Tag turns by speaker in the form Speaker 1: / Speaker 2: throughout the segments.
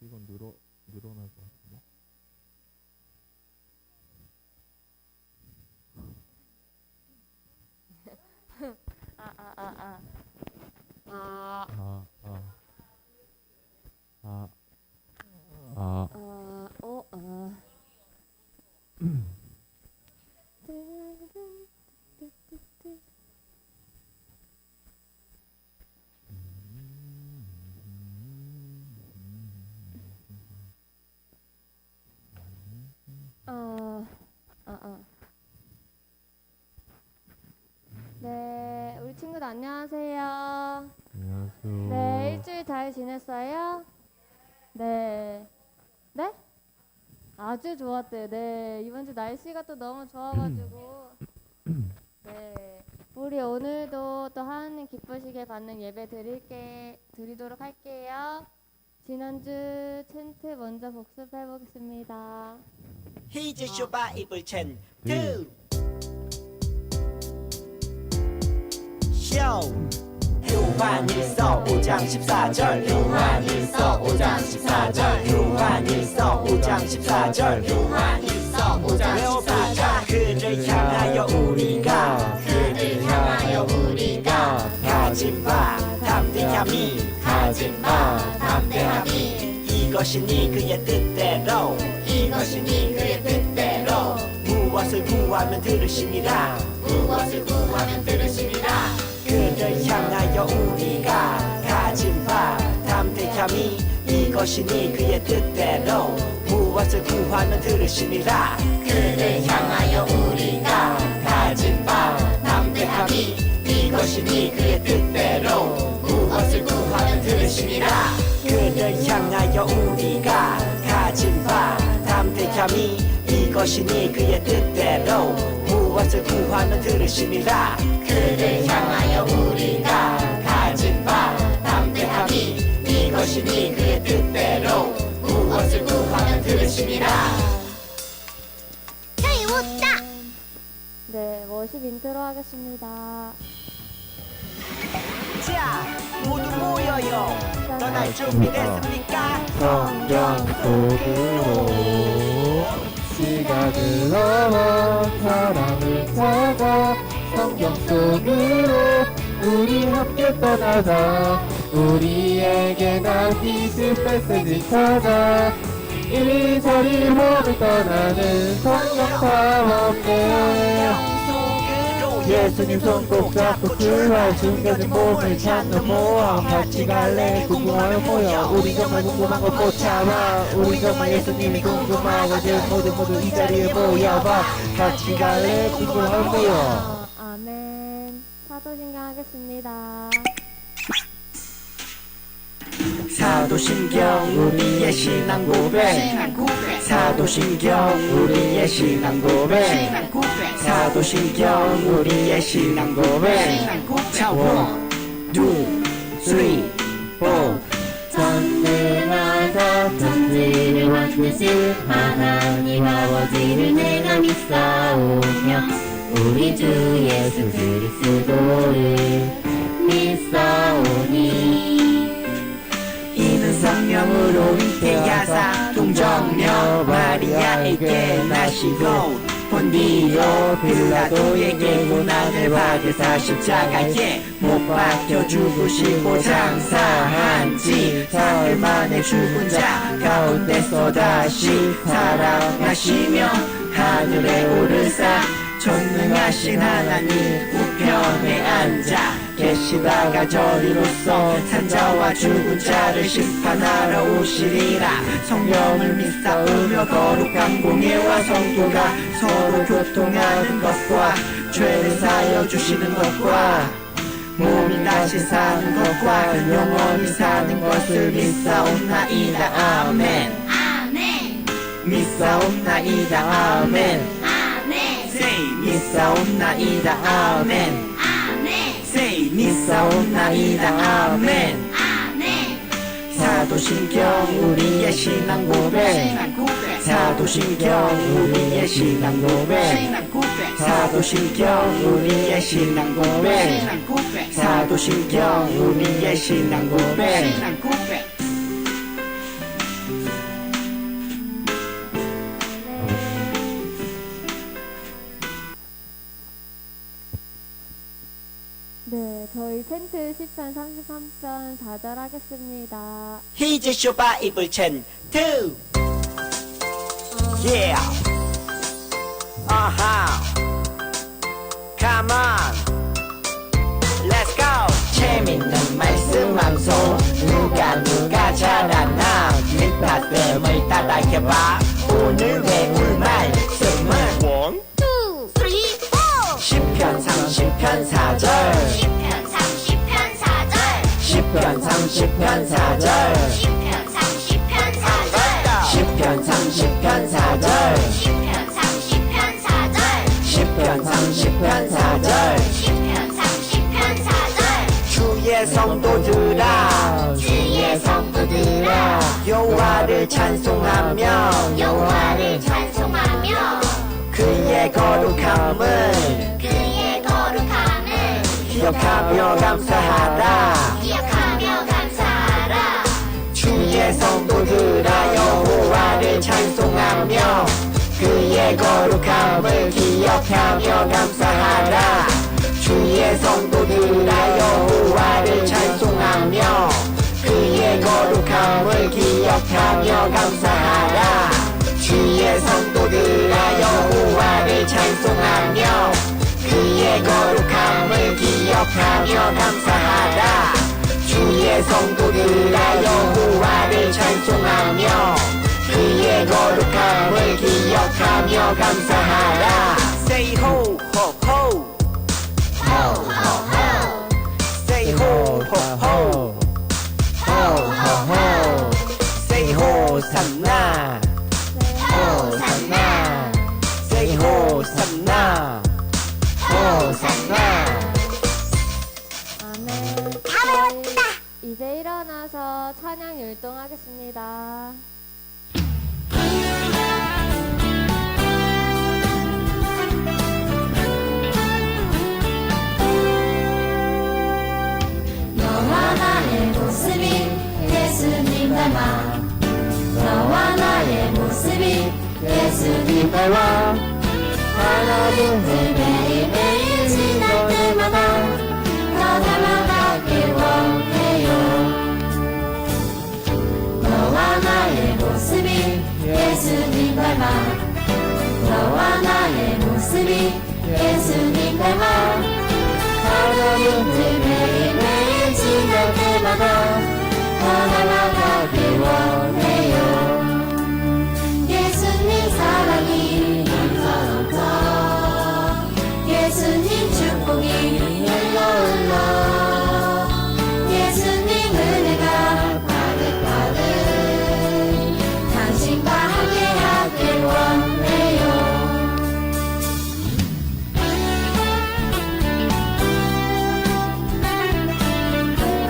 Speaker 1: 이건 늘어날 것 같은데.
Speaker 2: 아,
Speaker 1: 아, 아, 아, 아,
Speaker 2: 네, 우리 친구들 안녕하세요.
Speaker 1: 안녕하세요.
Speaker 2: 네, 일주일 잘 지냈어요? 네. 네? 아주 좋았대요. 네, 이번 주 날씨가 또 너무 좋아가지고. 네, 우리 오늘도 또 하나님 기쁘시게 받는 예배 드리도록 할게요. 지난주 챈트 먼저 복습해 보겠습니다.
Speaker 3: Here's your Bible chant 2 Show 요한일서 5장 14절 요한일서 5장 14절 요한일서 5장 14절 요한일서 5장 14절 그를 향하여 우리가 가진 바 담대함이 이것이니 그의 뜻대로 무엇을 구하면 들으시니라 그를 향하여 우리가 가진 바 담대함이 이것이니 그의 뜻대로 무엇을 구하면 들으시니라 그를 향하여 우리가 가진 바 담대함이 이것이니 그의 뜻대로 무엇을 구하면 들으시니라 그를 향하여 우리가 가진 바 담대함이 이것이니 그의 뜻대로 무엇을 구하면 들으시니라 그를 향하여 우리가 가진 바 담대함이 이것이니 그의 뜻대로 무엇을 구하면 들으시니라
Speaker 2: 네, 워십 인트로 하겠습니다.
Speaker 3: 자 모두 모여요 떠날 준비됐습니까
Speaker 1: 성경 속으로 시간을 넘어 사랑을 찾아 성경 속으로 우리 함께 떠나자 우리에게 남기신 메시지 찾아 이리저리 몸을 떠나는 성경 탐험대 예수님 손 꼭 잡고 출발 숨겨진 몸을 찾는 모험 같이 갈래 궁금하면 모여 우리 정말 궁금한 걸 꼭 참아 우리 정말 예수님이 궁금하거든 모두 이 자리에 모여봐 같이 갈래 궁금하면 모여
Speaker 2: 아멘. 사도신경 하겠습니다.
Speaker 3: 사도신경 우리의 신앙 고백 사도신경 우리의 신앙 고백 사도신경 우리의 신앙 고백 자 1, 2, 3, 4
Speaker 4: 전능하사 천지를 만드신 하나님 아버지를 내가 믿사오며 우리 주 예수 그리스도를 믿사오니
Speaker 3: 이는 성령으로 잉태하사 동정녀 마리아에게 나시고 본디오 빌라도에게 고난을 받으사 십자가에 못 박혀 죽으시고 장사한 지 사흘 만에 죽은 자 가운데서 다시 살아나시며 하늘에 오르사 전능하신 하나님 우편에 앉아 계시다가 저리로서 산자와 죽은 자를 심판하러 오시리라 성령을 믿사오며 거룩한 공예와 성도가 서로 교통하는 것과 죄를 사여 주시는 것과 몸이 다시 사는 것과 영원히 사는 것을 믿사옵나이다 아멘 믿사옵나이다 아멘 믿사옵나이다 아멘 믿사옵나이다 아멘 사도신경 우리의 신앙 고백 사도신경 우리의 신앙 고백 사도신경 우리의 신앙 고백 사도신경 우리의 신앙 고백
Speaker 2: 리센트 10편 33편 4절 하겠습니다.
Speaker 3: 히즈 쇼바 이블 첸 2 Yeah 아하 Come on Let's go 재밌는 말씀 방송 누가 잘하나 윗받음을 따라해봐 오늘 배울 말씀은 1, 2, 3, 4 10편 30편 4절
Speaker 5: 10편 30편 4절
Speaker 3: 10편 30편 4절
Speaker 5: 10편 30편 4절
Speaker 3: 10편 30편 4절
Speaker 5: 10편 30편 4절
Speaker 3: 10편 30편 4절
Speaker 5: 10편 30편 4절
Speaker 3: 주의 성도들아
Speaker 5: 주의 성도들아
Speaker 3: 여호와를 찬송하며
Speaker 5: 여호와를 찬송하며
Speaker 3: 그의 거룩함을
Speaker 5: 그의 거룩함을
Speaker 3: 기억하며 감사하라
Speaker 5: 기억하며 감사하라
Speaker 3: 주의 성도들아 여호와를 찬송하며 그의 거룩함을 기억하며 감사하라 주의 성도들아 여호와를 찬송하며 그의 거룩함을 기억하며 감사하라 주의 성도들아 여호와를 찬송하며 그의 거룩함을 기억하며 감사하라 주의 성도들아 여호와를 찬송하며 그의 거룩함을 기억하며 감사하라 Say ho ho ho Say ho ho ho Say 호산나 호산나 Say 호산나 호산나
Speaker 2: 아멘. 이제 일어나서 찬양 율동하겠습니다.
Speaker 4: 너와 나의 모습이 예수님 닮아 너와 나의 모습이 예수님 닮아 하나님을 매일매일 지날 때마다 더 닮아가길 원해요 너와 나의 모습이 예수님 닮아 너와 나의 모습이 예수님 닮아 하나님을 매일매일 지날 때마다 더 닮아가길 원해요 예수님 사랑이 넘쳐 예수님 축복이 흘러 예수님 은혜가 가득가득 당신과 함께하길 원해요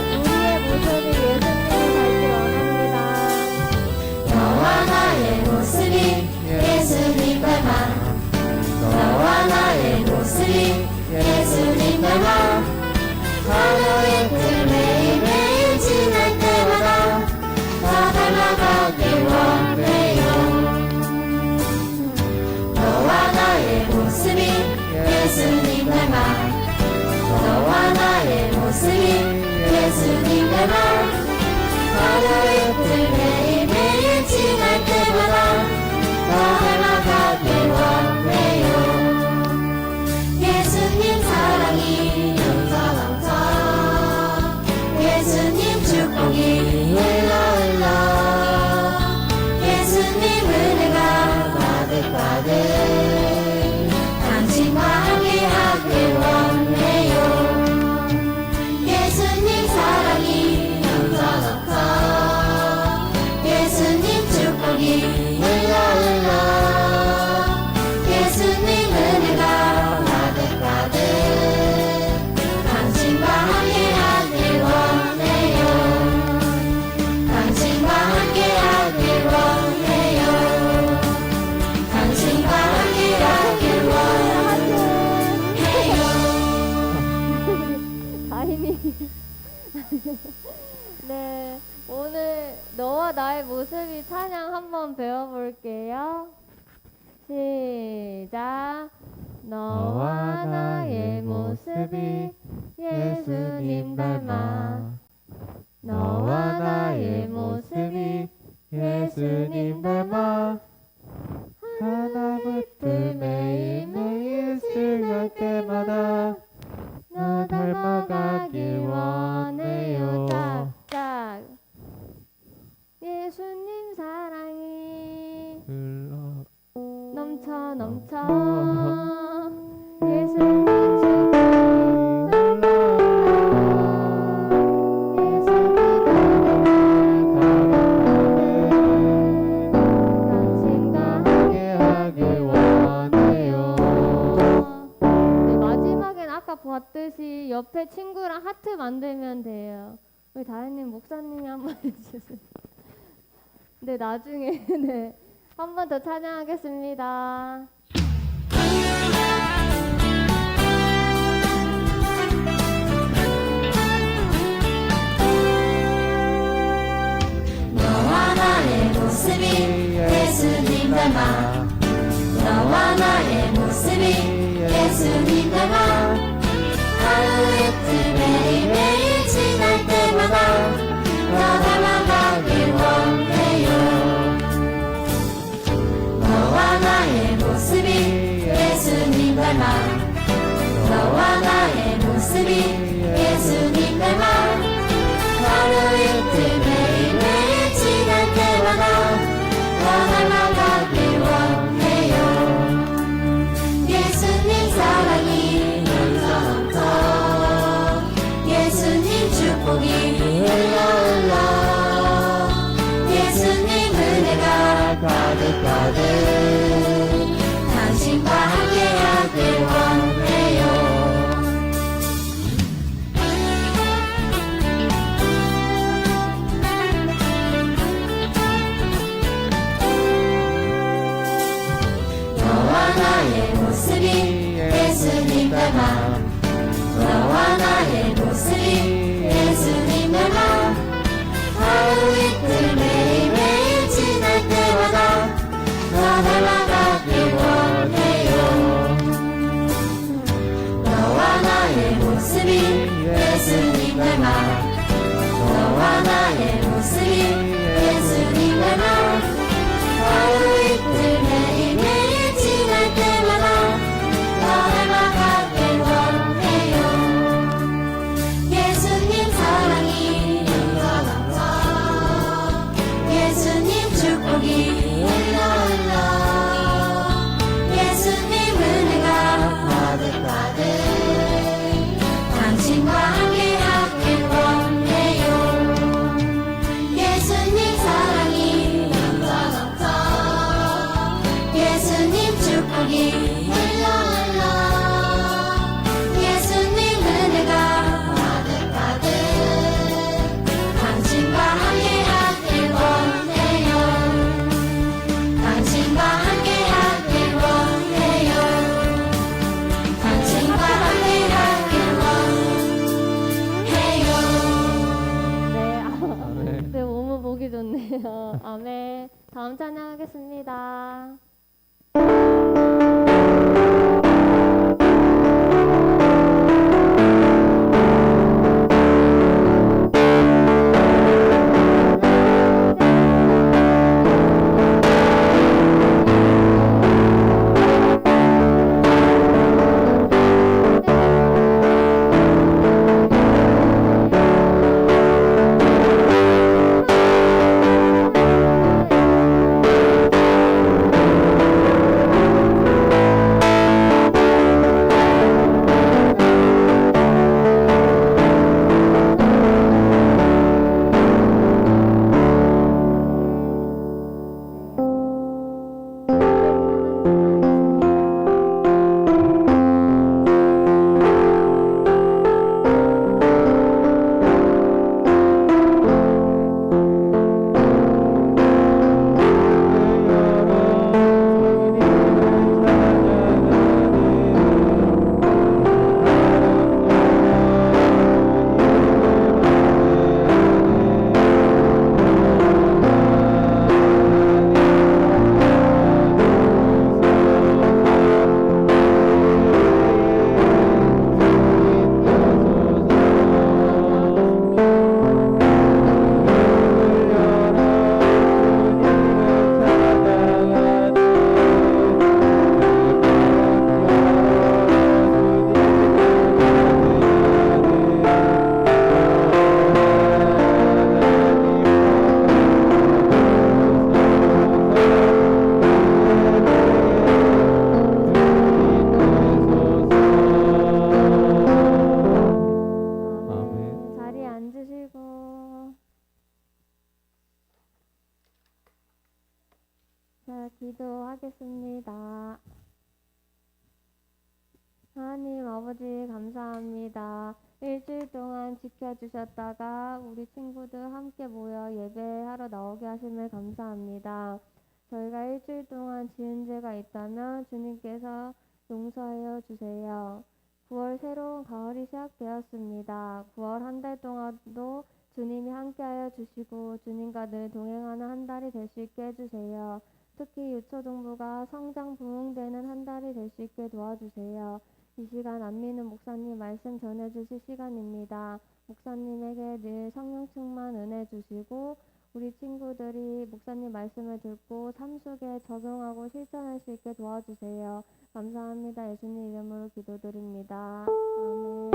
Speaker 2: 우리의 모습이 예수님을 닮길 원합니다.
Speaker 4: 너와 나의 모습이 예수님 닮아 너와 나의 모습이 예수님 닮아 하루의 길 매일매일 지날 때마다 더 닮아가길 원해요 너와 나의 모습이 예수님 닮아 너와 나의 모습이 예수님 닮아 하루의 길 매일매일 지날 때마다 더 닮아가길 원해요 예수님 사랑이 넘쳐 예수님 축복이 흘러 예수님 은혜가 가득가득 당신과 함께하길 원해요 예수님 사랑이 넘쳐 예수님 축복이 흘러 예수님 은혜가 가득가득 당신과 함께하길 원해요 당신과 함께하길 원해요 당신과 함께하길 원해요
Speaker 2: 다행히. 네, 오늘 너와 나의 모습이 찬양 한번 배워볼게요. 시작. 너와 나의 모습이 예수님 닮아 너와 나의 모습이 예수님 닮아 하나부터 매일매일 슬갈 때마다 너 닮아가길 원해요. 짝짝 예수님 사랑이
Speaker 1: 흘러
Speaker 2: 넘쳐 예수님 축복 예수님 당신과 함께하길 원해요. 네, 마지막엔 아까 봤듯이 옆에 친구랑 하트 만들면 돼요. 우리 다현님 목사님이 한번 해주세요. 네, 나중에 네, 한 번 더 찬양하겠습니다.
Speaker 4: 너와 나의 모습이 예수님 닮아 너와 나의 모습이 예수님 닮아 하루 이틀 매일매일 지날 때마다 너 닮아가길 원해요 너와 나의 모습이 예수님 닮아 너와 나의 모습이 예수님 닮아 하루 이틀 매일매일 지날 때마다 너 닮아가길 원해요 예수님 사랑이 넘쳐 예수님 축복이 흘러 예수님 은혜가 가득 당신과 함께하길 원해요 너와 나의 모습이 예수님 닮아 너와 나의 모습이 예수님 닮아 하루 이틀 매일매일 지날 때마다 너 닮아가길 원해요 너와 나의 모습이 예수님 닮아 너와 나의 모습이 예수님 닮아 하루 이틀 매일매일 지날 때마다 너 닮아가길 원해요 예수님 사랑이 넘쳐 예수님 축복이 흘러 예수님 은혜가 가득 당신과 함께하길 원해요 예수님 사랑이 넘쳐 예수님 축복이 흘러 예수님 은혜가 가득 당신과 함께하길 원해요 당신과 함께하길 원해요 당신과 함께하길 원해요
Speaker 2: 네, 너무 보기 좋네요. 아멘. 다음 찬양하겠습니다. 자, 기도하겠습니다. 하나님 아버지 감사합니다. 일주일 동안 지켜주셨다가 우리 친구들 함께 모여 예배하러 나오게 하심을 감사합니다. 저희가 일주일 동안 지은 죄가 있다면 주님께서 용서하여 주세요. 9월 새로운 가을이 시작되었습니다. 9월 한 달 동안도 주님이 함께하여 주시고 주님과 늘 동행하는 한 달이 될 수 있게 해주세요. 특히 유초동부가 성장 부흥되는 한 달이 될 수 있게 도와주세요. 이 시간 안민우 목사님 말씀 전해주실 시간입니다. 목사님에게 늘 성령 충만 은혜 주시고 우리 친구들이 목사님 말씀을 듣고 삶 속에 적용하고 실천할 수 있게 도와주세요. 감사합니다. 예수님 이름으로 기도드립니다. 아멘.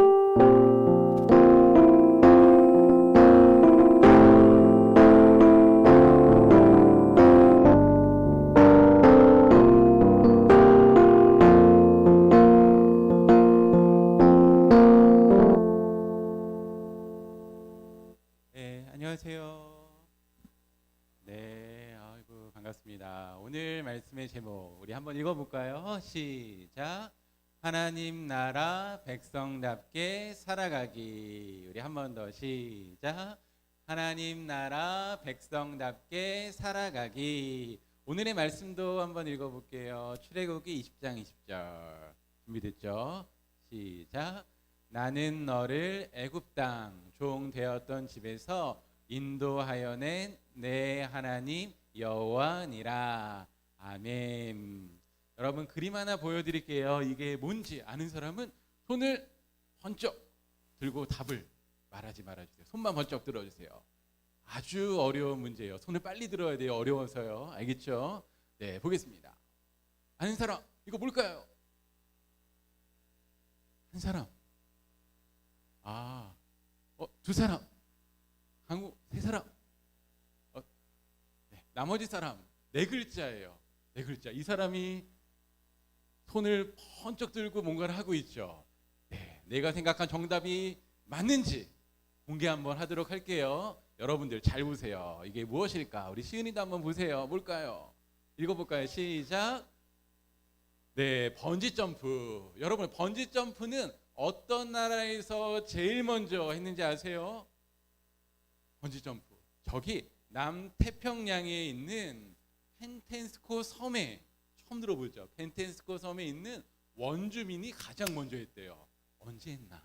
Speaker 6: 네, 안녕하세요. 네, 아이고 반갑습니다. 오늘 말씀의 제목 우리 한번 읽어볼까요? 시작. 하나님 나라 백성답게 살아가기. 우리 한 번 더 시작. 하나님 나라 백성답게 살아가기. 오늘의 말씀도 한번 읽어볼게요. 출애굽기 20장 20절 준비됐죠? 시작. 나는 너를 애굽 땅 종 되었던 집에서 인도하여 낸 내 하나님 여호와니라. 아멘. 여러분 그림 하나 보여드릴게요. 이게 뭔지 아는 사람은 손을 번쩍 들고 답을 말하지 말아주세요. 손만 번쩍 들어주세요. 아주 어려운 문제예요. 손을 빨리 들어야 돼요. 어려워서요. 알겠죠? 네, 보겠습니다. 아는 사람 이거 뭘까요? 한 사람. 두 사람, 한국 세 사람, 네, 나머지 사람 네 글자예요. 네 글자. 이 사람이 손을 번쩍 들고 뭔가를 하고 있죠. 네, 내가 생각한 정답이 맞는지 공개 한번 하도록 할게요. 여러분들 잘 보세요. 이게 무엇일까? 우리 시은이도 한번 보세요. 뭘까요? 읽어볼까요? 시작. 네, 번지 점프. 여러분 번지 점프는 어떤 나라에서 제일 먼저 했는지 아세요? 번지 점프. 저기 남태평양에 있는 펜텐스코 섬에 처음 들어보죠. 펜텐스코 섬에 있는 원주민이 가장 먼저 했대요. 언제 했나?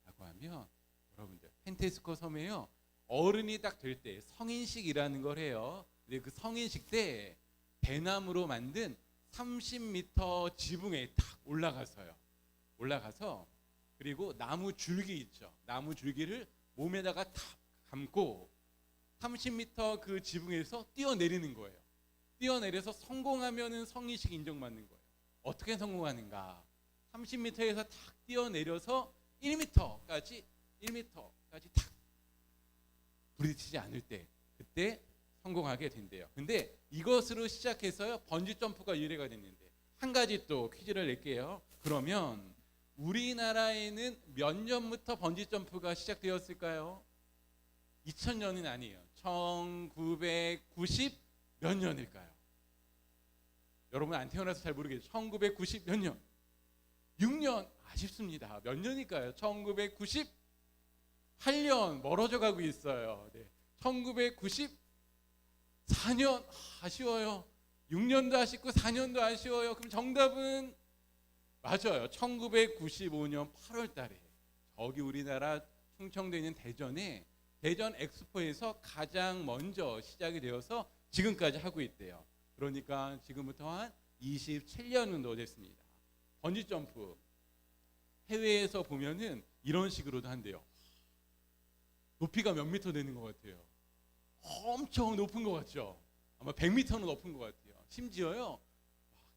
Speaker 6: 라고 하면 여러분들 펜텐스코 섬에요. 어른이 딱 될 때 성인식이라는 걸 해요. 근데 그 성인식 때 대나무로 만든 30m 지붕에 딱 올라가서 그리고 나무 줄기 있죠. 나무 줄기를 몸에다가 탁 감고 30m 그 지붕에서 뛰어내리는 거예요. 뛰어내려서 성공하면은 성인식 인정받는 거예요. 어떻게 성공하는가? 30m에서 탁 뛰어내려서 1m까지 탁 부딪히지 않을 때 그때 성공하게 된대요. 근데 이것으로 시작해서요 번지 점프가 유래가 됐는데 한 가지 또 퀴즈를 낼게요. 그러면 우리나라에는 몇 년부터 번지 점프가 시작되었을까요? 2000년은 아니에요. 1990 몇 년일까요? 여러분 안 태어나서 잘 모르겠죠. 1990 몇 년? 6년. 아쉽습니다. 몇 년일까요? 1998년 멀어져 가고 있어요. 네. 1994년. 아쉬워요. 6년도 아쉽고 4년도 아쉬워요. 그럼 정답은 맞아요. 1995년 8월 달에 저기 우리나라 충청도에 있는 대전에 대전 엑스포에서 가장 먼저 시작이 되어서 지금까지 하고 있대요. 그러니까 지금부터 한 27년 정도 됐습니다. 번지 점프 해외에서 보면은 이런 식으로도 한대요. 높이가 몇 미터 되는 것 같아요. 엄청 높은 것 같죠? 아마 100m는 높은 것 같아요. 심지어요.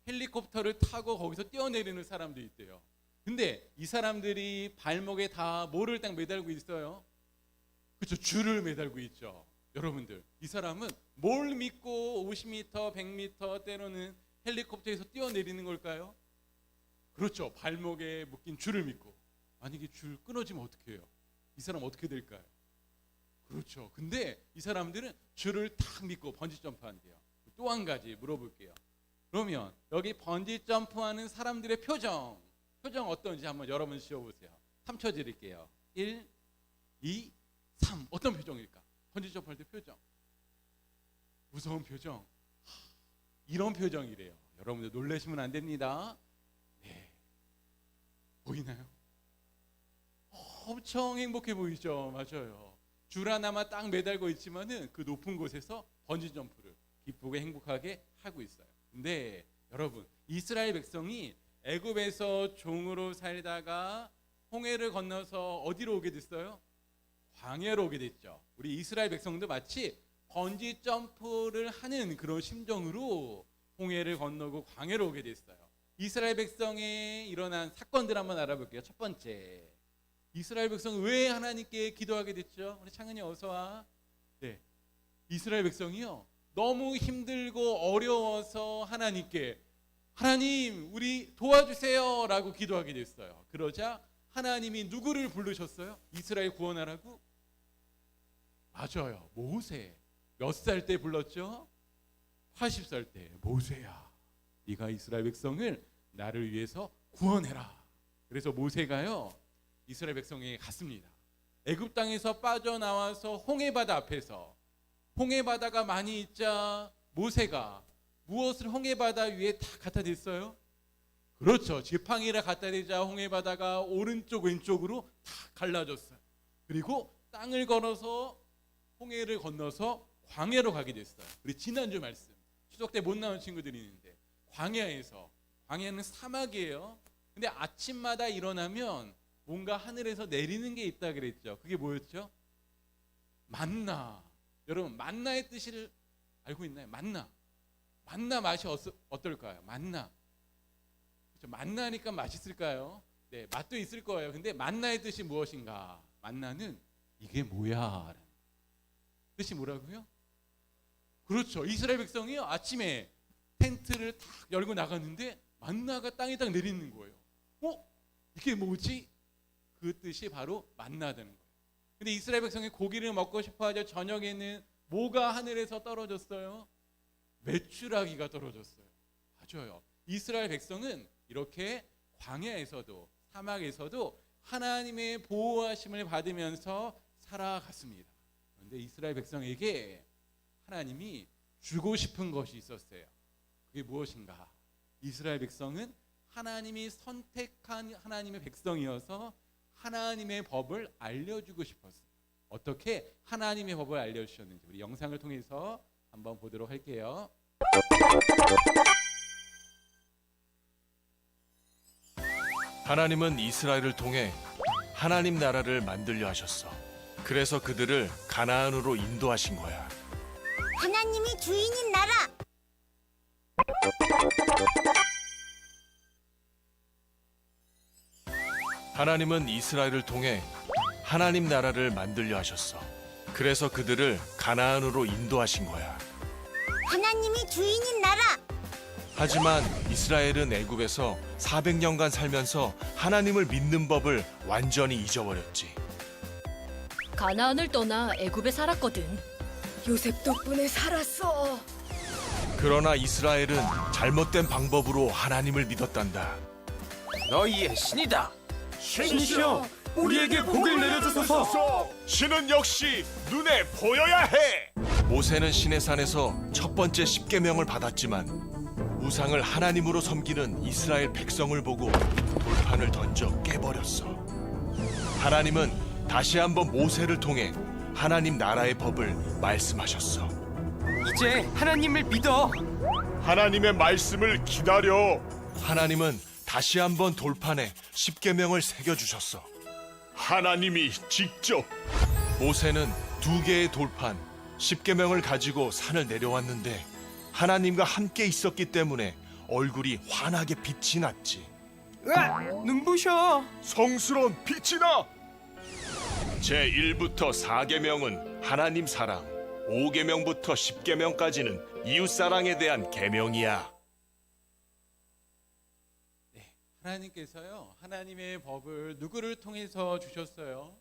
Speaker 6: 헬리콥터를 타고 거기서 뛰어내리는 사람도 있대요. 근데 이 사람들이 발목에 다 뭐를 딱 매달고 있어요? 그렇죠. 줄을 매달고 있죠. 여러분들 이 사람은 뭘 믿고 50m, 100m 때로는 헬리콥터에서 뛰어내리는 걸까요? 그렇죠. 발목에 묶인 줄을 믿고. 만약에 줄 끊어지면 어떻게 해요? 이 사람 어떻게 될까요? 그렇죠. 근데 이 사람들은 줄을 탁 믿고 번지 점프한대요. 또 한 가지 물어볼게요. 그러면 여기 번지 점프하는 사람들의 표정 어떤지 한번 여러분 지어보세요. 3초 드릴게요. 1, 2, 3. 어떤 표정일까? 번지 점프할 때 표정. 무서운 표정. 이런 표정이래요. 여러분들 놀라시면 안 됩니다. 네. 보이나요? 엄청 행복해 보이죠? 맞아요. 줄 하나만 딱 매달고 있지만은 그 높은 곳에서 번지 점프를 기쁘게 행복하게 하고 있어요. 근데 여러분, 이스라엘 백성이 애굽에서 종으로 살다가 홍해를 건너서 어디로 오게 됐어요? 광야로 오게 됐죠. 우리 이스라엘 백성도 마치 번지 점프를 하는 그런 심정으로 홍해를 건너고 광야로 오게 됐어요. 이스라엘 백성에 일어난 사건들 한번 알아볼게요. 첫 번째, 이스라엘 백성은 왜 하나님께 기도하게 됐죠? 우리 창은이 어서 와. 네, 이스라엘 백성이요, 너무 힘들고 어려워서 하나님께 하나님 우리 도와주세요 라고 기도하게 됐어요. 그러자 하나님이 누구를 부르셨어요? 이스라엘 구원하라고? 맞아요, 모세. 몇 살 때 불렀죠? 80살 때. 모세야, 네가 이스라엘 백성을 나를 위해서 구원해라. 그래서 모세가요 이스라엘 백성에게 갔습니다. 애굽 땅에서 빠져나와서 홍해바다 앞에서, 홍해바다가 많이 있자 모세가 무엇을 홍해바다 위에 다 갖다 댔어요? 그렇죠, 지팡이를 갖다 대자 홍해바다가 오른쪽 왼쪽으로 다 갈라졌어요. 그리고 땅을 걸어서 홍해를 건너서 광야로 가게 됐어요. 우리 지난주 말씀 추석 때 못 나온 친구들이 있는데, 광야는 사막이에요. 근데 아침마다 일어나면 뭔가 하늘에서 내리는 게 있다 그랬죠. 그게 뭐였죠? 만나. 여러분, 만나의 뜻을 알고 있나요? 만나 맛이 어떨까요? 만나. 그렇죠? 만나니까 맛있을까요? 네, 맛도 있을 거예요. 근데 만나의 뜻이 무엇인가? 만나는 이게 뭐야? 뜻이 뭐라고요? 그렇죠, 이스라엘 백성이요 아침에 텐트를 탁 열고 나갔는데 만나가 땅에 딱 내리는 거예요. 이게 뭐지? 그 뜻이 바로 만나다는 거예요. 근데 이스라엘 백성이 고기를 먹고 싶어 하죠. 저녁에는 뭐가 하늘에서 떨어졌어요? 메추라기가 떨어졌어요. 맞아요, 이스라엘 백성은 이렇게 광야에서도 사막에서도 하나님의 보호하심을 받으면서 살아갔습니다. 그런데 이스라엘 백성에게 하나님이 주고 싶은 것이 있었어요. 그게 무엇인가? 이스라엘 백성은 하나님이 선택한 하나님의 백성이어서 하나님의 법을 알려주고 싶었어요. 어떻게 하나님의 법을 알려주셨는지 우리 영상을 통해서 한번 보도록 할게요.
Speaker 7: 하나님은 이스라엘을 통해 하나님 나라를 만들려 하셨어. 그래서 그들을 가나안으로 인도하신 거야.
Speaker 5: 하나님이 주인인 나라.
Speaker 7: 하나님은 이스라엘을 통해 하나님 나라를 만들려 하셨어. 그래서 그들을 가나안으로 인도하신 거야.
Speaker 5: 하나님이 주인인 나라.
Speaker 7: 하지만 이스라엘은 애굽에서 400년간 살면서 하나님을 믿는 법을 완전히 잊어버렸지.
Speaker 8: 가나안을 떠나 애굽에 살았거든. 요셉 덕분에 살았어.
Speaker 7: 그러나 이스라엘은 잘못된 방법으로 하나님을 믿었단다.
Speaker 3: 너희의 신이다.
Speaker 1: 신이시여, 우리에게 복을 내려주소서.
Speaker 7: 신은 역시 눈에 보여야 해. 모세는 시내 산에서 첫 번째 십계명을 받았지만 우상을 하나님으로 섬기는 이스라엘 백성을 보고 돌판을 던져 깨버렸어. 하나님은 다시 한번 모세를 통해 하나님 나라의 법을 말씀하셨어.
Speaker 3: 이제 하나님을 믿어.
Speaker 7: 하나님의 말씀을 기다려. 하나님은 다시 한번 돌판에 십계명을 새겨주셨어. 하나님이 직접. 모세는 2개의 돌판, 십계명을 가지고 산을 내려왔는데 하나님과 함께 있었기 때문에 얼굴이 환하게 빛이 났지.
Speaker 3: 눈부셔.
Speaker 7: 성스러운 빛이 나. 제1부터 4계명은 하나님 사랑, 5계명부터 10계명까지는 이웃사랑에 대한 계명이야.
Speaker 6: 네, 하나님께서요 하나님의 법을 누구를 통해서 주셨어요?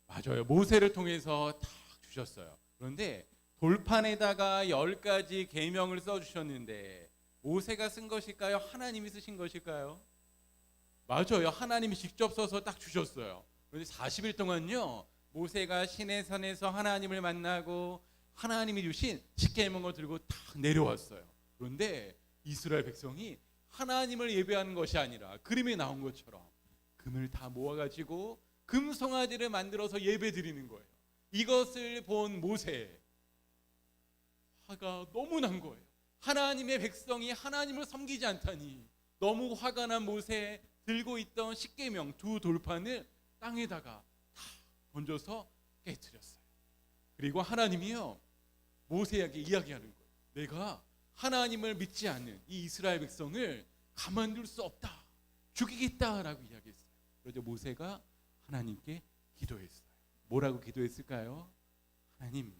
Speaker 6: 맞아요, 모세를 통해서 딱 주셨어요. 그런데 돌판에다가 10가지 계명을 써주셨는데 모세가 쓴 것일까요? 하나님이 쓰신 것일까요? 맞아요. 하나님이 직접 써서 딱 주셨어요. 그런데 40일 동안요, 모세가 시내산에서 하나님을 만나고 하나님이 주신 십계명을 들고 딱 내려왔어요. 그런데 이스라엘 백성이 하나님을 예배하는 것이 아니라 그림에 나온 것처럼 금을 다 모아가지고 금송아지를 만들어서 예배 드리는 거예요. 이것을 본 모세, 화가 너무 난 거예요. 하나님의 백성이 하나님을 섬기지 않다니. 너무 화가 난 모세, 들고 있던 십계명 두 돌판을 땅에다가 다 던져서 깨뜨렸어요. 그리고 하나님이요, 모세에게 이야기하는 거예요. 내가 하나님을 믿지 않는 이 이스라엘 백성을 가만둘 수 없다, 죽이겠다라고 이야기했어요. 그래서 모세가 하나님께 기도했어요. 뭐라고 기도했을까요? 하나님,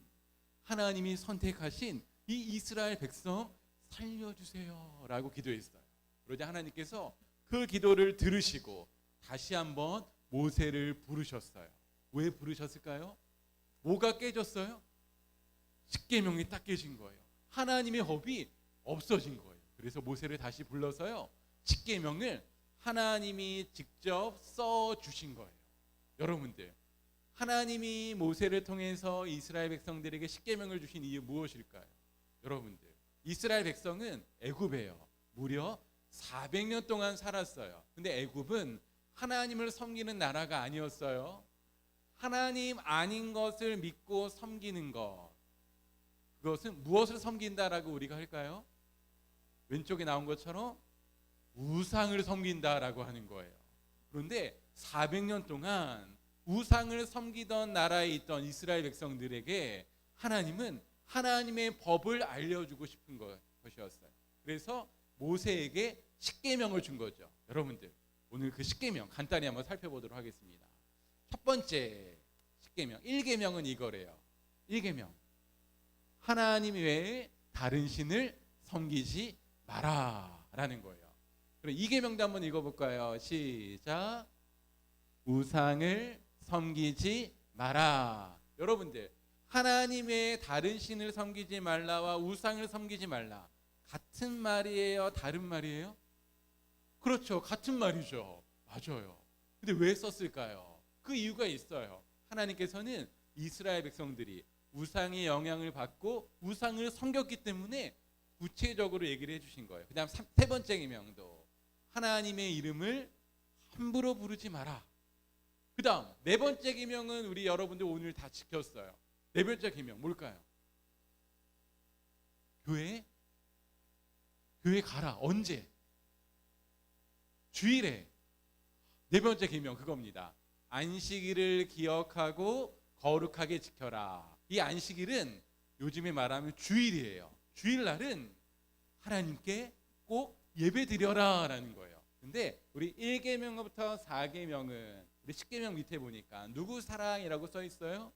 Speaker 6: 하나님이 선택하신 이 이스라엘 백성 살려주세요 라고 기도했어요. 그러자 하나님께서 그 기도를 들으시고 다시 한번 모세를 부르셨어요. 왜 부르셨을까요? 뭐가 깨졌어요? 십계명이 딱 깨진 거예요. 하나님의 법이 없어진 거예요. 그래서 모세를 다시 불러서요, 십계명을 하나님이 직접 써주신 거예요. 여러분들, 하나님이 모세를 통해서 이스라엘 백성들에게 십계명을 주신 이유 무엇일까요? 여러분들, 이스라엘 백성은 애굽에요, 무려 400년 동안 살았어요. 근데 애굽은 하나님을 섬기는 나라가 아니었어요. 하나님 아닌 것을 믿고 섬기는 것, 그것은 무엇을 섬긴다라고 우리가 할까요? 왼쪽에 나온 것처럼 우상을 섬긴다라고 하는 거예요. 그런데 400년 동안 우상을 섬기던 나라에 있던 이스라엘 백성들에게 하나님은 하나님의 법을 알려주고 싶은 것이었어요. 그래서 모세에게 십계명을 준 거죠. 여러분들, 오늘 그 십계명 간단히 한번 살펴보도록 하겠습니다. 첫 번째 십계명, 1계명은 이거래요. 1계명, 하나님 외에 다른 신을 섬기지 마라 라는 거예요. 그럼 2계명도 한번 읽어볼까요? 시작. 우상을 섬기지 마라. 여러분들, 하나님 외에 다른 신을 섬기지 말라와 우상을 섬기지 말라, 같은 말이에요? 다른 말이에요? 그렇죠, 같은 말이죠. 맞아요. 근데 왜 썼을까요? 그 이유가 있어요. 하나님께서는 이스라엘 백성들이 우상의 영향을 받고 우상을 섬겼기 때문에 구체적으로 얘기를 해주신 거예요. 그 다음 세 번째 계명도 하나님의 이름을 함부로 부르지 마라. 그 다음 네 번째 계명은 우리 여러분들 오늘 다 지켰어요. 네 번째 계명 뭘까요? 교회 가라. 언제? 주일에. 네 번째 계명 그겁니다. 안식일을 기억하고 거룩하게 지켜라. 이 안식일은 요즘에 말하면 주일이에요. 주일날은 하나님께 꼭 예배 드려라 라는 거예요. 근데 우리 1계명부터 4계명은 우리 10계명 밑에 보니까 누구 사랑이라고 써 있어요?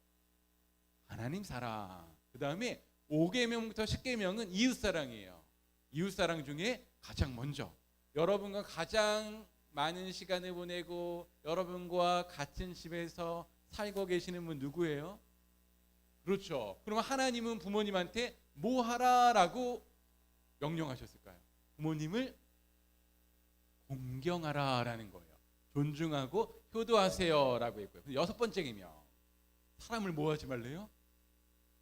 Speaker 6: 하나님 사랑. 그 다음에 5계명부터 10계명은 이웃 사랑이에요. 이웃 사랑 중에 가장 먼저 여러분과 가장 많은 시간을 보내고 여러분과 같은 집에서 살고 계시는 분 누구예요? 그렇죠. 그러면 하나님은 부모님한테 뭐 하라라고 명령하셨을까요? 부모님을 공경하라라는 거예요. 존중하고 효도하세요라고 했고요. 여섯 번째 계명, 사람을 뭐 하지 말래요?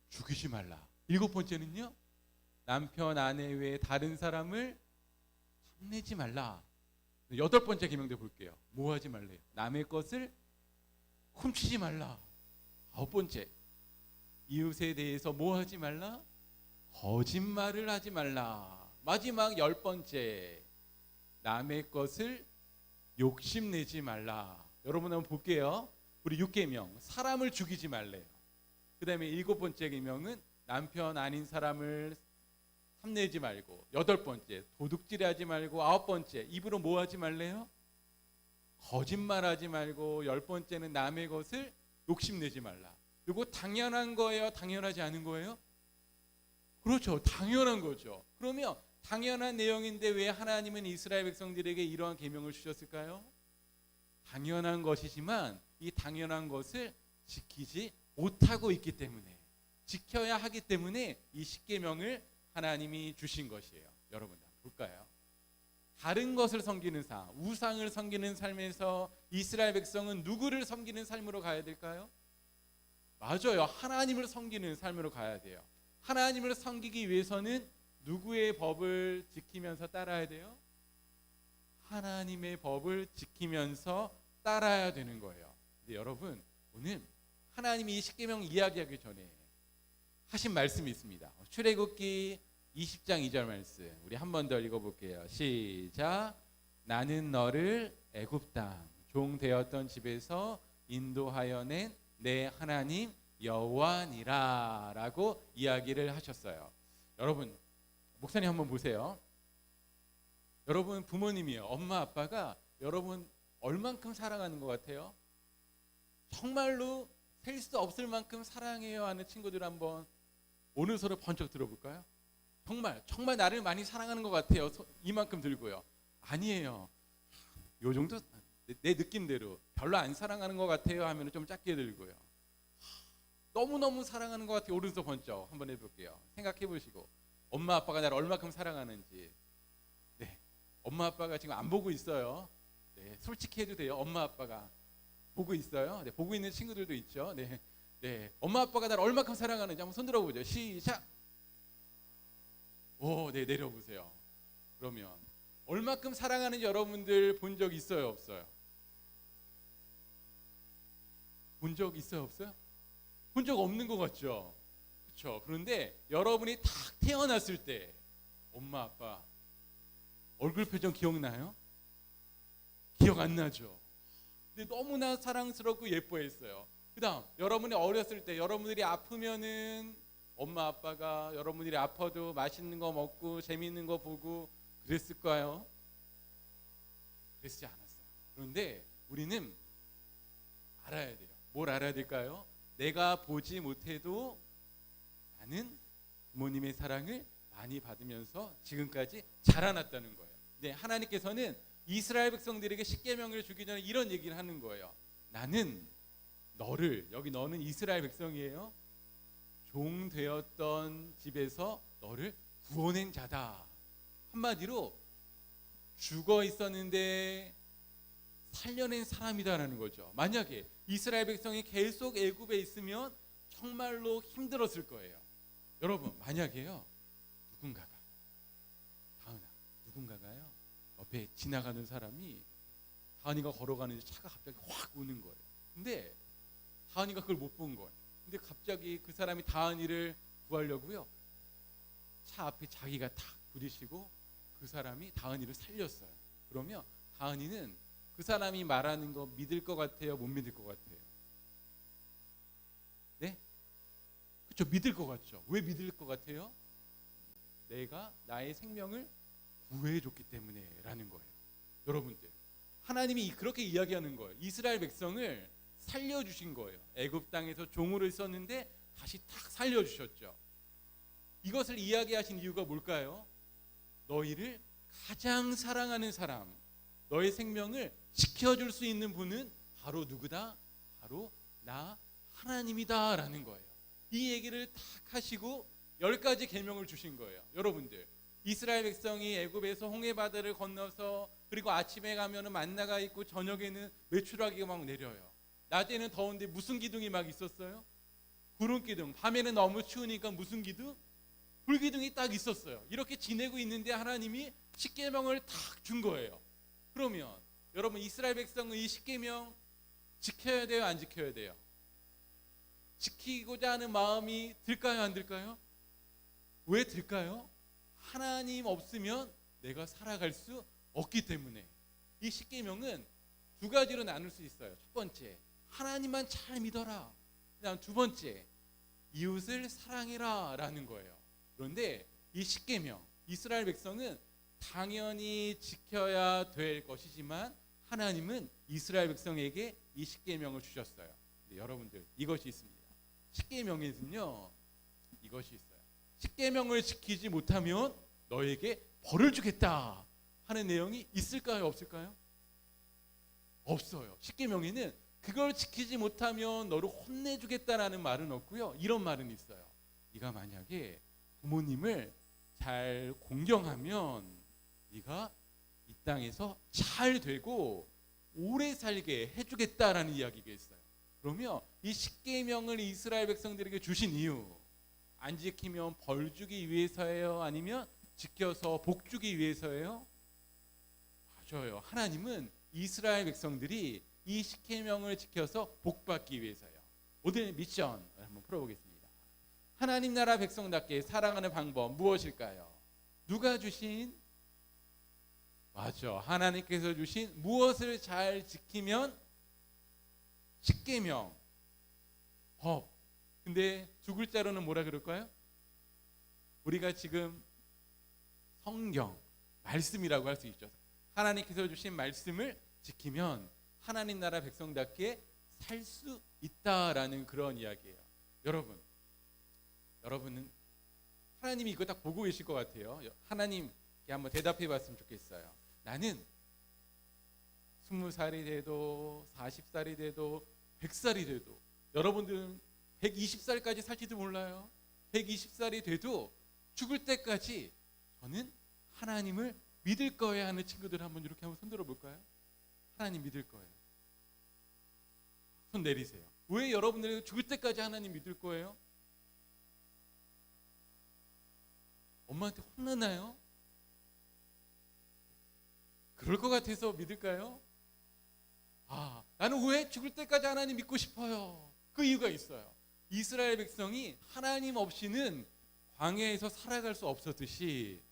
Speaker 6: 죽이지 말라. 일곱 번째는요, 남편 아내 외에 다른 사람을 탐내지 말라. 여덟 번째 계명도 볼게요. 뭐 하지 말래요? 남의 것을 훔치지 말라. 아홉 번째, 이웃에 대해서 뭐 하지 말라? 거짓말을 하지 말라. 마지막 열 번째, 남의 것을 욕심내지 말라. 여러분 한번 볼게요. 우리 6계명, 사람을 죽이지 말래요. 그 다음에 일곱 번째 계명은 남편 아닌 사람을 탐내지 말고, 여덟 번째 도둑질하지 말고, 아홉 번째 입으로 뭐 하지 말래요? 거짓말하지 말고, 열 번째는 남의 것을 욕심내지 말라. 이거 당연한 거예요? 당연하지 않은 거예요? 그렇죠, 당연한 거죠. 그러면 당연한 내용인데 왜 하나님은 이스라엘 백성들에게 이러한 계명을 주셨을까요? 당연한 것이지만 이 당연한 것을 지키지 못하고 있기 때문에, 지켜야 하기 때문에 이 십계명을 하나님이 주신 것이에요. 여러분, 볼까요? 다른 것을 섬기는 삶, 우상을 섬기는 삶에서 이스라엘 백성은 누구를 섬기는 삶으로 가야 될까요? 맞아요. 하나님을 섬기는 삶으로 가야 돼요. 하나님을 섬기기 위해서는 누구의 법을 지키면서 따라야 돼요? 하나님의 법을 지키면서 따라야 되는 거예요. 근데 여러분, 오늘 하나님이 이 십계명 이야기하기 전에 하신 말씀이 있습니다. 출애굽기 20장 2절 말씀 우리 한 번 더 읽어볼게요. 시작. 나는 너를 애굽 땅 종 되었던 집에서 인도하여 낸 내 하나님 여호와니라 라고 이야기를 하셨어요. 여러분, 목사님 한번 보세요. 여러분 부모님이요, 엄마 아빠가 여러분 얼만큼 사랑하는 것 같아요? 정말로 셀 수 없을 만큼 사랑해요 하는 친구들 한번 오늘 서로 번쩍 들어볼까요? 정말 나를 많이 사랑하는 것 같아요. 이만큼 들고요. 아니에요. 요 정도 내 느낌대로 별로 안 사랑하는 것 같아요 하면 좀 작게 들고요. 너무너무 사랑하는 것 같아요. 오른손 번쩍 한번 해볼게요. 생각해 보시고 엄마 아빠가 나를 얼마큼 사랑하는지. 네, 엄마 아빠가 지금 안 보고 있어요. 네, 솔직히 해도 돼요. 엄마 아빠가 보고 있어요. 네, 보고 있는 친구들도 있죠. 네, 엄마 아빠가 나를 얼마큼 사랑하는지 한번 손 들어보죠. 시작. 오, 네, 내려보세요. 그러면 얼마큼 사랑하는지 여러분들 본 적 있어요, 없어요? 본 적 있어요, 없어요? 본 적 없는 것 같죠? 그렇죠. 그런데 여러분이 딱 태어났을 때 엄마 아빠 얼굴 표정 기억나요? 기억 안 나죠? 근데 너무나 사랑스럽고 예뻐했어요. 그다음 여러분이 어렸을 때 여러분들이 아프면은 엄마 아빠가 여러분들이 아파도 맛있는 거 먹고 재미있는 거 보고 그랬을까요? 그랬지 않았어요. 그런데 우리는 알아야 돼요. 뭘 알아야 될까요? 내가 보지 못해도 나는 부모님의 사랑을 많이 받으면서 지금까지 자라났다는 거예요. 네, 하나님께서는 이스라엘 백성들에게 십계명을 주기 전에 이런 얘기를 하는 거예요. 나는 너를, 여기 너는 이스라엘 백성이에요, 종 되었던 집에서 너를 구원한 자다. 한마디로 죽어 있었는데 살려낸 사람이다라는 거죠. 만약에 이스라엘 백성이 계속 애굽에 있으면 정말로 힘들었을 거예요. 여러분, 만약에요, 누군가가요 옆에 지나가는 사람이 다은이가 걸어가는데 차가 갑자기 확 오는 거예요. 근데 다은이가 그걸 못 본 거예요. 근데 갑자기 그 사람이 다은이를 구하려고요, 차 앞에 자기가 탁 부딪히고 그 사람이 다은이를 살렸어요. 그러면 다은이는 그 사람이 말하는 거 믿을 것 같아요, 못 믿을 것 같아요? 네? 그렇죠. 믿을 것 같죠. 왜 믿을 것 같아요? 내가 나의 생명을 구해줬기 때문에 라는 거예요. 여러분들, 하나님이 그렇게 이야기하는 거예요. 이스라엘 백성을 살려주신 거예요. 애굽 땅에서 종으로 있었는데 다시 탁 살려주셨죠. 이것을 이야기하신 이유가 뭘까요? 너희를 가장 사랑하는 사람, 너의 생명을 지켜줄 수 있는 분은 바로 누구다? 바로 나 하나님이다 라는 거예요. 이 얘기를 탁 하시고 10가지 계명을 주신 거예요. 여러분들, 이스라엘 백성이 애굽에서 홍해바다를 건너서 그리고 아침에 가면은 만나가 있고 저녁에는 메추라기가 막 내려요. 낮에는 더운데 무슨 기둥이 막 있었어요? 구름 기둥. 밤에는 너무 추우니까 무슨 기둥? 불기둥이 딱 있었어요. 이렇게 지내고 있는데 하나님이 십계명을 탁 준 거예요. 그러면 여러분, 이스라엘 백성은 이 십계명 지켜야 돼요, 안 지켜야 돼요? 지키고자 하는 마음이 들까요, 안 들까요? 왜 들까요? 하나님 없으면 내가 살아갈 수 없기 때문에. 이 십계명은 두 가지로 나눌 수 있어요. 첫 번째, 하나님만 잘 믿어라. 그다음 두 번째, 이웃을 사랑해라 라는 거예요. 그런데 이 십계명, 이스라엘 백성은 당연히 지켜야 될 것이지만 하나님은 이스라엘 백성에게 이 십계명을 주셨어요. 근데 여러분들, 이것이 있습니다. 십계명에는요, 이것이 있어요. 십계명을 지키지 못하면 너에게 벌을 주겠다 하는 내용이 있을까요, 없을까요? 없어요. 십계명에는 그걸 지키지 못하면 너를 혼내주겠다라는 말은 없고요, 이런 말은 있어요. 네가 만약에 부모님을 잘 공경하면 네가 이 땅에서 잘 되고 오래 살게 해주겠다라는 이야기가 있어요. 그러면 이 십계명을 이스라엘 백성들에게 주신 이유, 안 지키면 벌 주기 위해서예요? 아니면 지켜서 복 주기 위해서예요? 맞아요. 하나님은 이스라엘 백성들이 이 십계명을 지켜서 복 받기 위해서요. 오늘 미션을 한번 풀어보겠습니다. 하나님 나라 백성답게 살아가는 방법 무엇일까요? 누가 주신? 맞죠. 하나님께서 주신 무엇을 잘 지키면 십계명, 법. 근데 두 글자로는 뭐라 그럴까요? 우리가 지금 성경, 말씀이라고 할 수 있죠. 하나님께서 주신 말씀을 지키면 하나님 나라 백성답게 살 수 있다라는 그런 이야기예요. 여러분은 하나님이 이거 딱 보고 계실 것 같아요. 하나님께 한번 대답해 봤으면 좋겠어요. 나는 20살이 돼도 40살이 돼도 100살이 돼도, 여러분들은 120살까지 살지도 몰라요. 120살이 돼도 죽을 때까지 저는 하나님을 믿을 거예요 하는 친구들 한번 이렇게 한번 손 들어볼까요? 하나님 믿을 거예요. 손 내리세요. 왜 여러분들이 죽을 때까지 하나님 믿을 거예요? 엄마한테 혼나나요? 그럴 것 같아서 믿을까요? 나는 왜 죽을 때까지 하나님 믿고 싶어요? 그 이유가 있어요. 이스라엘 백성이 하나님 없이는 광야에서 살아갈 수 없었듯이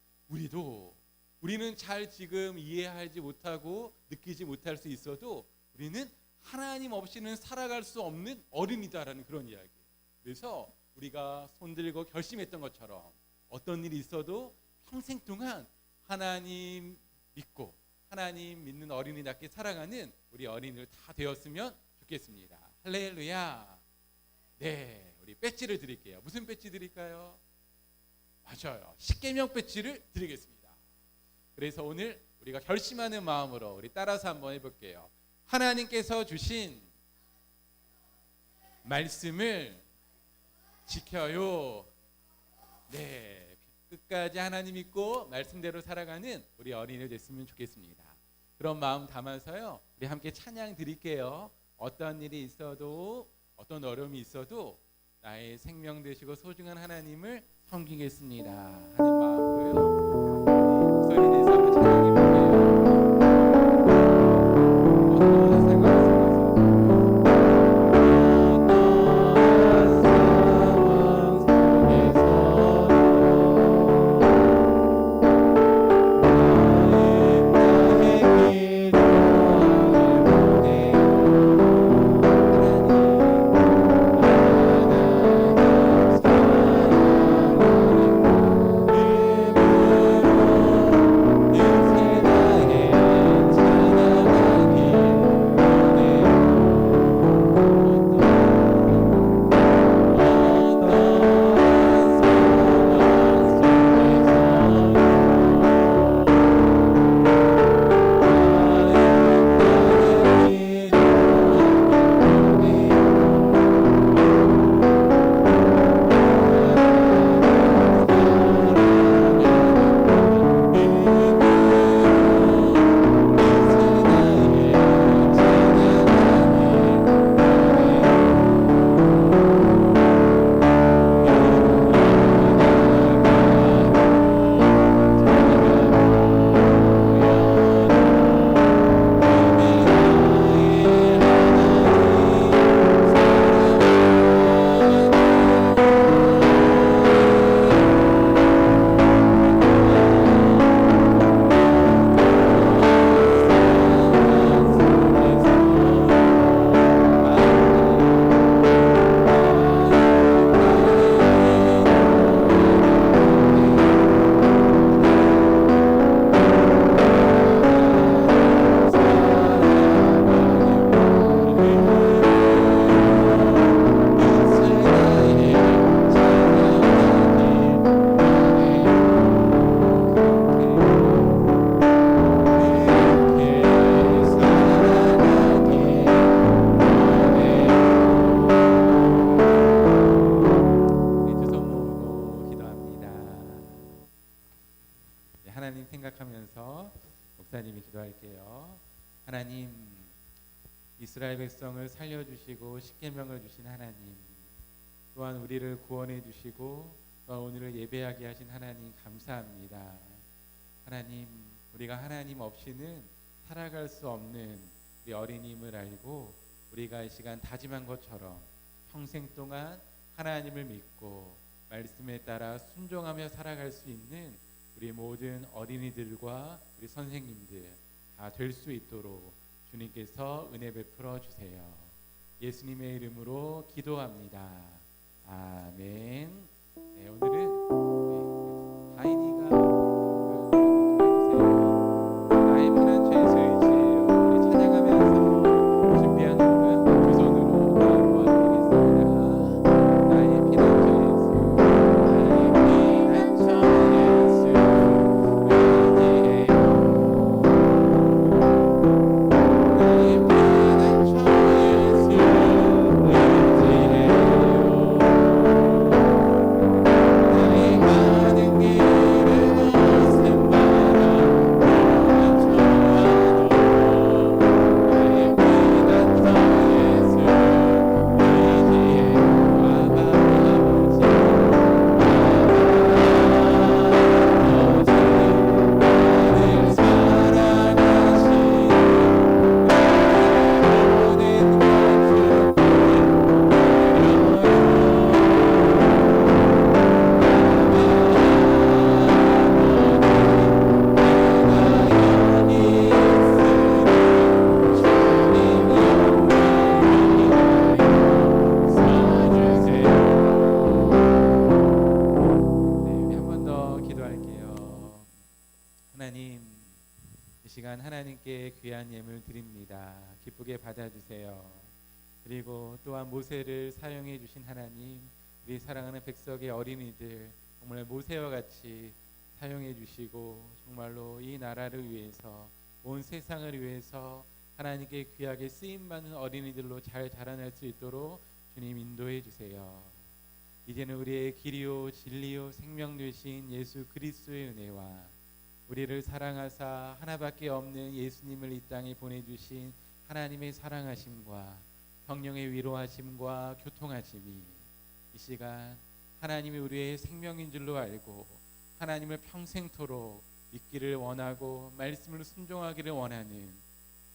Speaker 6: 우리는 잘 지금 이해하지 못하고 느끼지 못할 수 있어도 우리는 하나님 없이는 살아갈 수 없는 어른이다라는 그런 이야기예요. 그래서 우리가 손들고 결심했던 것처럼 어떤 일이 있어도 평생 동안 하나님 믿고 하나님 믿는 어린이답게 살아가는 우리 어린이들 다 되었으면 좋겠습니다. 할렐루야. 네, 우리 배지를 드릴게요. 무슨 배지 드릴까요? 맞아요. 십계명 배지를 드리겠습니다. 그래서 오늘 우리가 결심하는 마음으로 우리 따라서 한번 해볼게요. 하나님께서 주신 말씀을 지켜요. 네, 끝까지 하나님 믿고 말씀대로 살아가는 우리 어린이 됐으면 좋겠습니다. 그런 마음 담아서요, 우리 함께 찬양 드릴게요. 어떤 일이 있어도 어떤 어려움이 있어도 나의 생명 되시고 소중한 하나님을 섬기겠습니다 하는 마음으로요, 목소리 내서 한번 찬양해 볼게요. 어떤 상황 속에서 하나님 생각하면서 목사님이 기도할게요. 하나님, 이스라엘 백성을 살려주시고 십계명을 주신 하나님, 또한 우리를 구원해 주시고 또한 오늘을 예배하게 하신 하나님 감사합니다. 하나님, 우리가 하나님 없이는 살아갈 수 없는 우리 어린임을 알고 우리가 이 시간 다짐한 것처럼 평생 동안 하나님을 믿고 말씀에 따라 순종하며 살아갈 수 있는 우리 모든 어린이들과 우리 선생님들 다 될 수 있도록 주님께서 은혜 베풀어 주세요. 예수님의 이름으로 기도합니다. 아멘. 네, 오늘은 다인이가 나의 피난처에서 의지해요. 우리 찬양하면서 준비한 곡은 두 손으로 도와드리겠습니다. 나의 피난처 예수, 나의 피난처 예수 의지해요. 나의 피난처 예수 의지해요. 나의 가는 길을 거센 바람 불면 좋아도 나의 피난처 예수 의지해요. 아버지 나를 사랑하시는 모든 가족을 한 번 더 기도할게요. 하나님, 이 시간 하나님께 귀한 예물 드립니다. 기쁘게 받아주세요. 그리고 또한 모세를 사용해 주신 하나님, 우리 사랑하는 백석의 어린이들 정말 모세와 같이 사용해 주시고 정말로 이 나라를 위해서 온 세상을 위해서 하나님께 귀하게 쓰임받는 어린이들로 잘 자라날 수 있도록 주님 인도해 주세요. 이제는 우리의 길이요 진리요 생명 되신 예수 그리스도의 은혜와 우리를 사랑하사 하나밖에 없는 예수님을 이 땅에 보내주신 하나님의 사랑하심과 성령의 위로하심과 교통하심이 이 시간 하나님이 우리의 생명인 줄로 알고 하나님을 평생토록 믿기를 원하고 말씀을 순종하기를 원하는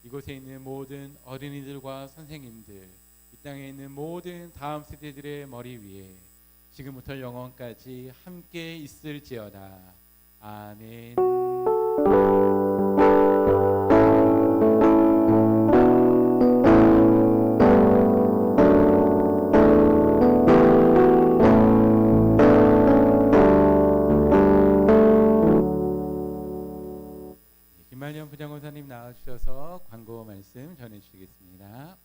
Speaker 6: 이곳에 있는 모든 어린이들과 선생님들, 이 땅에 있는 모든 다음 세대들의 머리 위에 지금부터 영원까지 함께 있을지어다. 아멘. 김만현 부장원사님 나와주셔서 광고 말씀 전해주시겠습니다.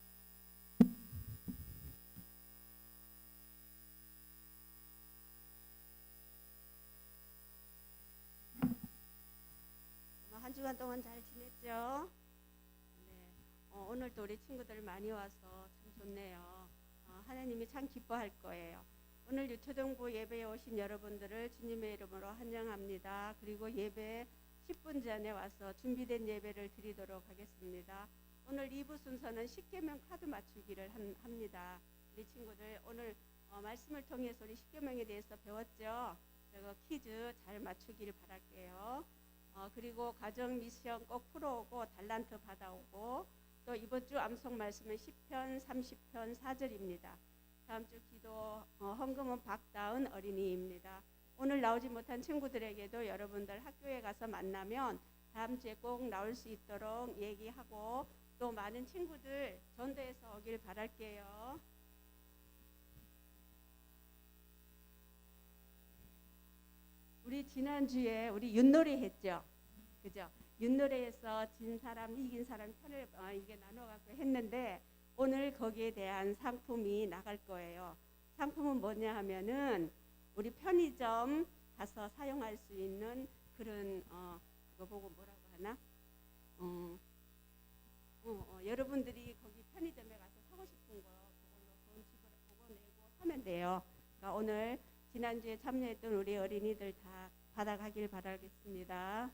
Speaker 9: 한 주간 동안 잘 지냈죠? 네. 오늘도 우리 친구들 많이 와서 참 좋네요. 하나님이 참 기뻐할 거예요. 오늘 유초등부 예배에 오신 여러분들을 주님의 이름으로 환영합니다. 그리고 예배 10분 전에 와서 준비된 예배를 드리도록 하겠습니다. 오늘 2부 순서는 십계명 카드 맞추기를 합니다. 우리 친구들 오늘 말씀을 통해서 우리 십계명에 대해서 배웠죠? 그리고 퀴즈 잘 맞추기를 바랄게요. 그리고 가정 미션 꼭 풀어오고 달란트 받아오고 또 이번 주 암송 말씀은 10편 30편 4절입니다. 다음 주 기도 헌금은 박다은 어린이입니다. 오늘 나오지 못한 친구들에게도 여러분들 학교에 가서 만나면 다음 주에 꼭 나올 수 있도록 얘기하고 또 많은 친구들 전도해서 오길 바랄게요. 우리 지난주에 우리 윷놀이 했죠. 그죠? 윷놀이에서 진 사람 이긴 사람 편을 이게 나눠갖고 했는데 오늘 거기에 대한 상품이 나갈 거예요. 상품은 뭐냐 하면은 우리 편의점 가서 사용할 수 있는 그런 그거 보고 뭐라고 하나? 여러분들이 거기 편의점에 가서 사고 싶은 거 그걸로 돈 지불 그거 내고 사면 돼요. 그러니까 오늘 지난주에 참여했던 우리 어린이들 다 받아가길 바라겠습니다.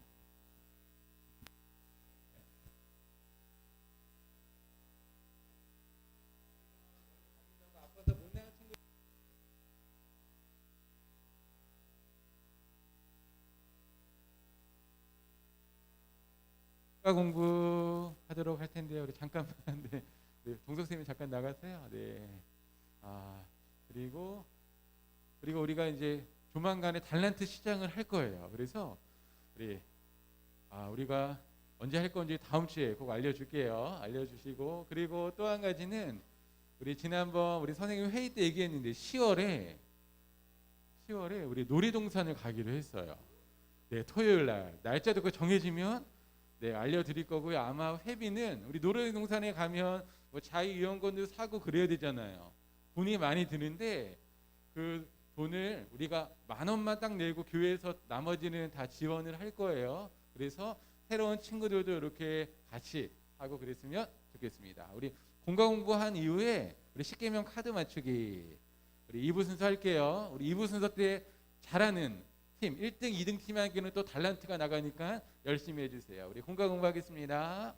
Speaker 6: 공부하도록 할 텐데요. 우리 잠깐만 네, 동석 선생님 잠깐 나가세요. 네. 그리고 우리가 이제 조만간에 달란트 시장을 할 거예요. 그래서 우리가 언제 할 건지 다음 주에 꼭 알려줄게요. 알려주시고, 그리고 또 한 가지는 우리 지난번 우리 선생님 회의 때 얘기했는데 10월에 우리 놀이동산을 가기로 했어요. 네, 토요일 날 날짜도 그 정해지면 네, 알려드릴 거고요. 아마 회비는 우리 놀이동산에 가면 뭐 자유이용권도 사고 그래야 되잖아요. 돈이 많이 드는데 그 돈을 우리가 10,000원만 딱 내고 교회에서 나머지는 다 지원을 할 거예요. 그래서 새로운 친구들도 이렇게 같이 하고 그랬으면 좋겠습니다. 우리 공과 공부한 이후에 우리 10개명 카드 맞추기 우리 2부 순서 할게요. 우리 2부 순서 때 잘하는 팀 1등, 2등 팀한테는 또 달란트가 나가니까 열심히 해주세요. 우리 공과 공부하겠습니다.